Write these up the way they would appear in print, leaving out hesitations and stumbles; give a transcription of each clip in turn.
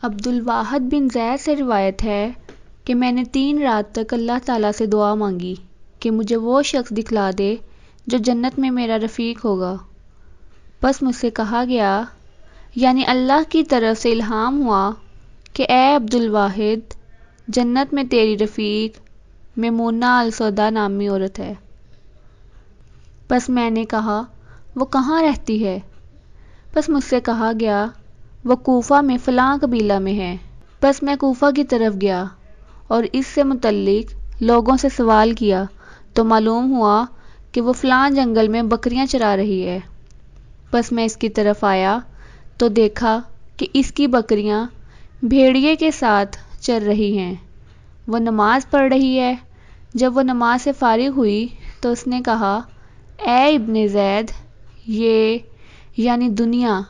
عبدالواحد بن زید سے روایت ہے کہ میں نے 3 رات تک اللہ تعالیٰ سے دعا مانگی کہ مجھے وہ شخص دکھلا دے جو جنت میں میرا رفیق ہوگا۔ بس مجھ سے کہا گیا، یعنی اللہ کی طرف سے الہام ہوا کہ اے عبدالواحد، جنت میں تیری رفیق میمونہ السوداء نامی عورت ہے۔ بس میں نے کہا، وہ کہاں رہتی ہے؟ بس مجھ سے کہا گیا، وہ کوفہ میں فلاں قبیلہ میں ہے۔ بس میں کوفہ کی طرف گیا اور اس سے متعلق لوگوں سے سوال کیا تو معلوم ہوا کہ وہ فلاں جنگل میں بکریاں چرا رہی ہے۔ بس میں اس کی طرف آیا تو دیکھا کہ اس کی بکریاں بھیڑیے کے ساتھ چر رہی ہیں۔ وہ نماز پڑھ رہی ہے۔ جب وہ نماز سے فارغ ہوئی تو اس نے کہا، اے ابن زید، یہ یعنی دنیا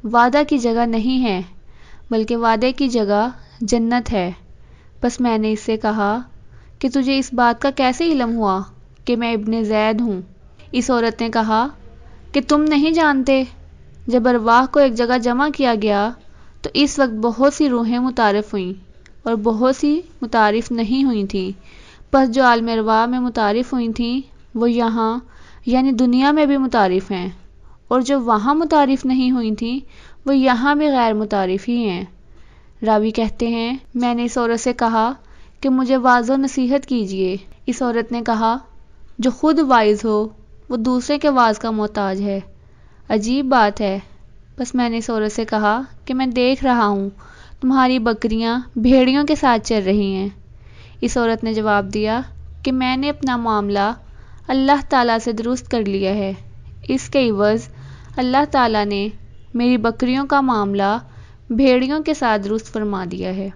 وعدہ کی جگہ نہیں ہے بلکہ وعدے کی جگہ جنت ہے۔ بس میں نے اس سے کہا کہ تجھے اس بات کا کیسے علم ہوا کہ میں ابن زید ہوں؟ اس عورت نے کہا کہ تم نہیں جانتے، جب ارواح کو ایک جگہ جمع کیا گیا تو اس وقت بہت سی روحیں متعارف ہوئیں اور بہت سی متعارف نہیں ہوئی تھیں۔ پس جو عالم ارواح میں متعارف ہوئی تھیں وہ یہاں یعنی دنیا میں بھی متعارف ہیں، اور جو وہاں متعارف نہیں ہوئی تھیں وہ یہاں بھی غیر متعارف ہی ہیں۔ راوی کہتے ہیں، میں نے اس عورت سے کہا کہ مجھے واعظ و نصیحت کیجیے۔ اس عورت نے کہا، جو خود واعظ ہو وہ دوسرے کے واعظ کا محتاج ہے، عجیب بات ہے۔ بس میں نے اس عورت سے کہا کہ میں دیکھ رہا ہوں تمہاری بکریاں بھیڑیوں کے ساتھ چر رہی ہیں۔ اس عورت نے جواب دیا کہ میں نے اپنا معاملہ اللہ تعالیٰ سے درست کر لیا ہے، اس کے عوض اللہ تعالیٰ نے میری بکریوں کا معاملہ بھیڑیوں کے ساتھ درست فرما دیا ہے۔